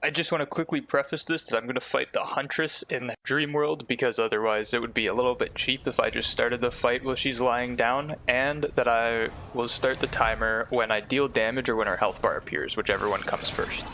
I just want to quickly preface this that I'm going to fight the Huntress in the dream world because otherwise it would be a little bit cheap if I just started the fight while she's lying down, and that I will start the timer when I deal damage or when her health bar appears, whichever one comes first.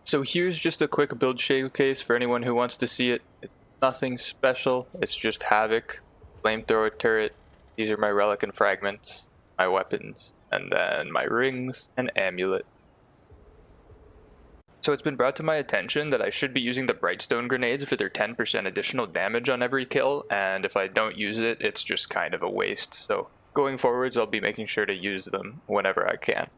So here's just a quick build showcase for anyone who wants to see it. It's nothing special, it's just Havoc, Flamethrower Turret, these are my Relic and Fragments, my weapons, and then my rings and amulet. So it's been brought to my attention that I should be using the Brightstone grenades for their 10% additional damage on every kill, and if I don't use it, it's just kind of a waste. So going forwards, I'll be making sure to use them whenever I can.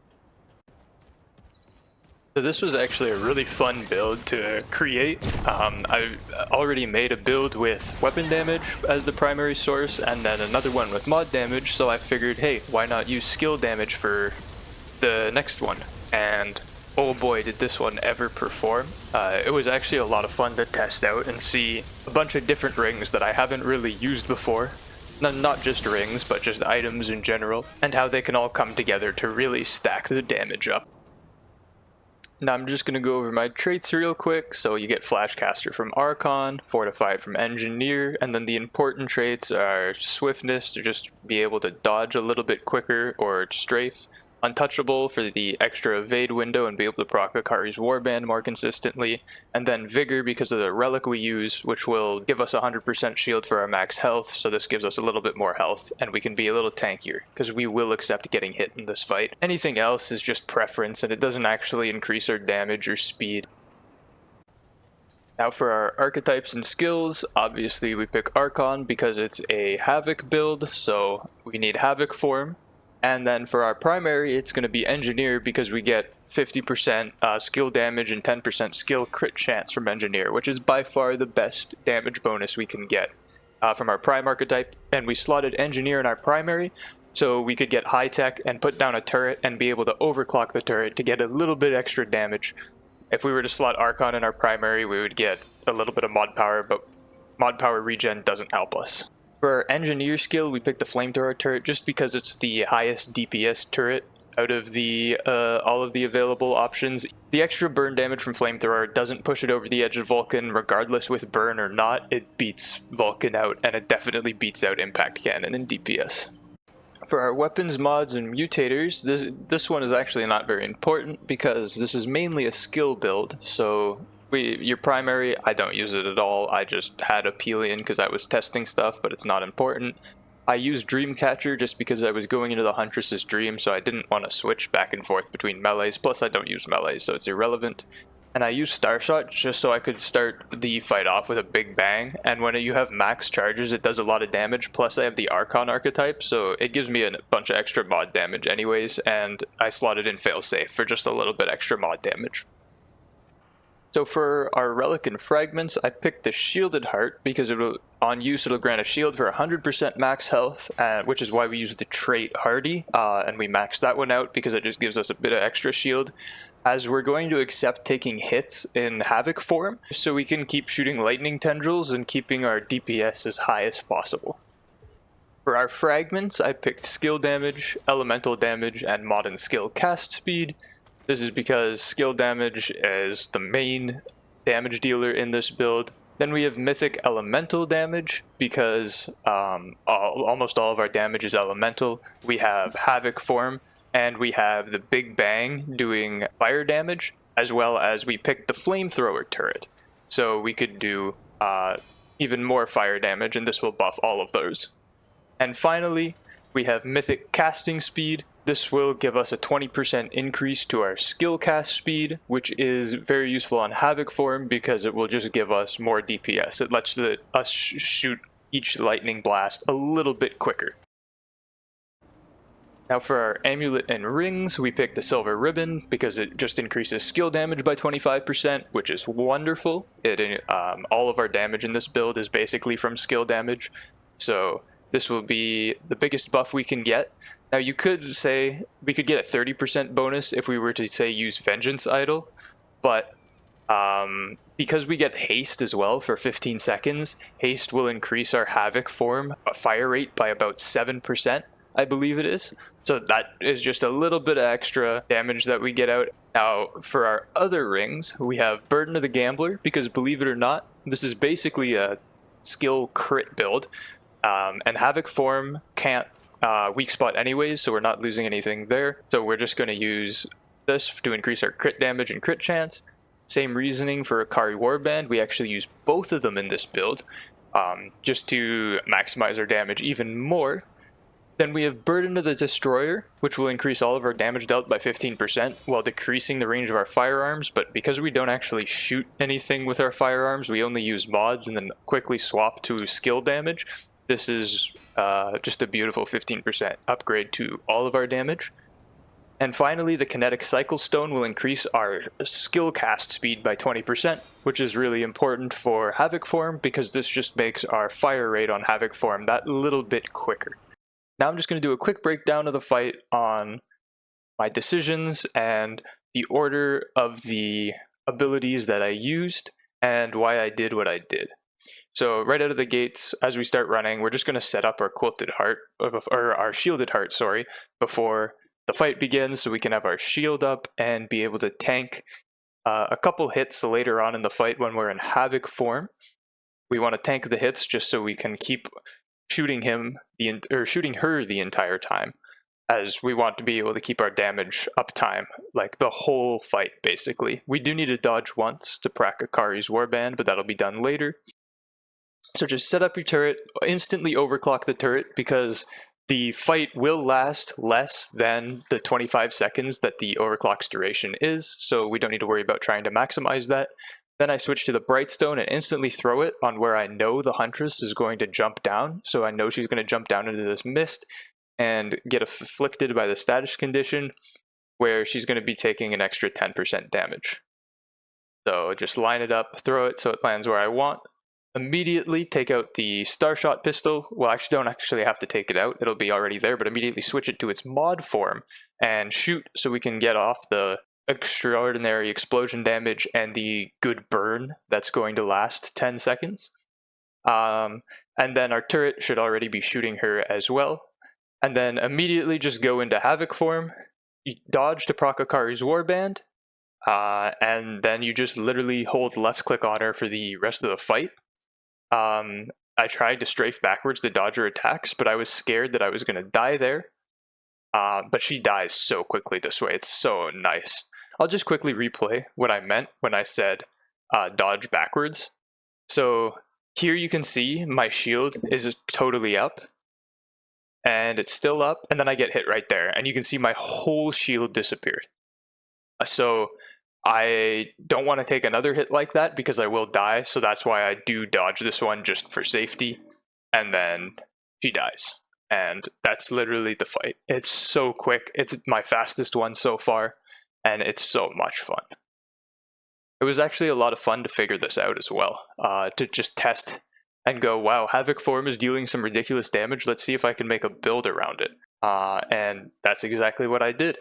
So this was actually a really fun build to create. I already made a build with weapon damage as the primary source and then another one with mod damage, so I figured, hey, why not use skill damage for the next one? And oh boy, did this one ever perform. It was actually a lot of fun to test out and see a bunch of different rings that I haven't really used before. Not just rings, but just items in general, and how they can all come together to really stack the damage up. Now I'm just going to go over my traits real quick. So you get Flashcaster from Archon, Fortify from Engineer, and then the important traits are Swiftness to just be able to dodge a little bit quicker or strafe, Untouchable for the extra evade window and be able to proc Akari's Warband more consistently, and then Vigor because of the relic we use, which will give us 100% shield for our max health, so this gives us a little bit more health, and we can be a little tankier, because we will accept getting hit in this fight. Anything else is just preference, and it doesn't actually increase our damage or speed. Now for our archetypes and skills, obviously we pick Archon because it's a Havoc build, so we need Havoc form. And then for our primary, it's going to be Engineer because we get 50% skill damage and 10% skill crit chance from Engineer, which is by far the best damage bonus we can get from our prime archetype. And we slotted Engineer in our primary, so we could get high tech and put down a turret and be able to overclock the turret to get a little bit extra damage. If we were to slot Archon in our primary, we would get a little bit of mod power, but mod power regen doesn't help us. For our Engineer skill, we picked the Flamethrower turret just because it's the highest DPS turret out of the all of the available options. The extra burn damage from Flamethrower doesn't push it over the edge of Vulcan, regardless with burn or not. It beats Vulcan out, and it definitely beats out Impact Cannon in DPS. For our weapons, mods, and mutators, this one is actually not very important because this is mainly a skill build, so your primary, I don't use it at all. I just had Apelian because I was testing stuff, but it's not important. I used Dreamcatcher just because I was going into the Huntress's dream, so I didn't want to switch back and forth between melees, plus I don't use melees, so it's irrelevant. And I used Starshot just so I could start the fight off with a big bang, and when you have max charges it does a lot of damage, plus I have the Archon archetype, so it gives me a bunch of extra mod damage anyways, and I slotted in Failsafe for just a little bit extra mod damage. So for our Relic and Fragments, I picked the Shielded Heart because on use it'll grant a shield for 100% max health, which is why we use the trait Hardy, and we maxed that one out because it just gives us a bit of extra shield, as we're going to accept taking hits in Havoc form, so we can keep shooting lightning tendrils and keeping our DPS as high as possible. For our Fragments, I picked skill damage, elemental damage, and mod and skill cast speed. This is because skill damage is the main damage dealer in this build. Then we have mythic elemental damage because almost all of our damage is elemental. We have Havoc form, and we have the Big Bang doing fire damage, as well as we picked the Flamethrower turret. So we could do even more fire damage, and this will buff all of those. And finally, we have mythic casting speed. This will give us a 20% increase to our skill cast speed, which is very useful on Havoc form because it will just give us more DPS. It lets us shoot each lightning blast a little bit quicker. Now for our amulet and rings, we picked the silver ribbon because it just increases skill damage by 25%, which is wonderful. All of our damage in this build is basically from skill damage, so this will be the biggest buff we can get. Now you could say we could get a 30% bonus if we were to say use Vengeance Idol, but because we get haste as well for 15 seconds, haste will increase our havoc form fire rate by about 7%, I believe it is. So that is just a little bit of extra damage that we get out. Now for our other rings, we have Burden of the Gambler, because believe it or not, this is basically a skill crit build, and havoc form can't weak spot anyways, so we're not losing anything there. So we're just going to use this to increase our crit damage and crit chance. Same reasoning for Akari Warband. We actually use both of them in this build, just to maximize our damage even more. Then we have Burden of the Destroyer, which will increase all of our damage dealt by 15% while decreasing the range of our firearms, but because we don't actually shoot anything with our firearms, we only use mods and then quickly swap to skill damage. This is just a beautiful 15% upgrade to all of our damage. And finally, the Kinetic Cycle Stone will increase our skill cast speed by 20%, which is really important for Havoc form because this just makes our fire rate on Havoc form that little bit quicker. Now I'm just going to do a quick breakdown of the fight on my decisions and the order of the abilities that I used and why I did what I did. So right out of the gates, as we start running, we're just going to set up our quilted heart, or our shielded heart, sorry, before the fight begins, so we can have our shield up and be able to tank a couple hits later on in the fight when we're in Havoc form. We want to tank the hits just so we can keep shooting shooting her the entire time, as we want to be able to keep our damage uptime, like the whole fight basically. We do need to dodge once to prac Akari's Warband, but that'll be done later. So just set up your turret, instantly overclock the turret because the fight will last less than the 25 seconds that the overclock's duration is, so we don't need to worry about trying to maximize that. Then I switch to the Brightstone and instantly throw it on where I know the Huntress is going to jump down, so I know she's going to jump down into this mist and get afflicted by the status condition, where she's going to be taking an extra 10% damage. So just line it up, throw it so it lands where I want. Immediately take out the Starshot pistol. Well, actually don't actually have to take it out, it'll be already there, but immediately switch it to its mod form and shoot so we can get off the extraordinary explosion damage and the good burn that's going to last 10 seconds. And then our turret should already be shooting her as well. And then immediately just go into Havoc form, you dodge to proc Akari's Warband, and then you just literally hold left click on her for the rest of the fight. I tried to strafe backwards to dodge her attacks, but I was scared that I was going to die there. But she dies so quickly this way, it's so nice. I'll just quickly replay what I meant when I said dodge backwards. So here you can see my shield is totally up, and it's still up, and then I get hit right there, and you can see my whole shield disappeared. So I don't want to take another hit like that because I will die, so that's why I do dodge this one just for safety, and then she dies. And that's literally the fight. It's so quick, it's my fastest one so far, and it's so much fun. It was actually a lot of fun to figure this out as well, to just test and go, wow, Havoc form is dealing some ridiculous damage, let's see if I can make a build around it. And that's exactly what I did.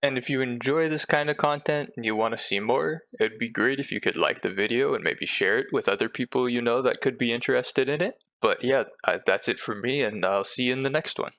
And if you enjoy this kind of content and you want to see more, it'd be great if you could like the video and maybe share it with other people you know that could be interested in it. But yeah, that's it for me, and I'll see you in the next one.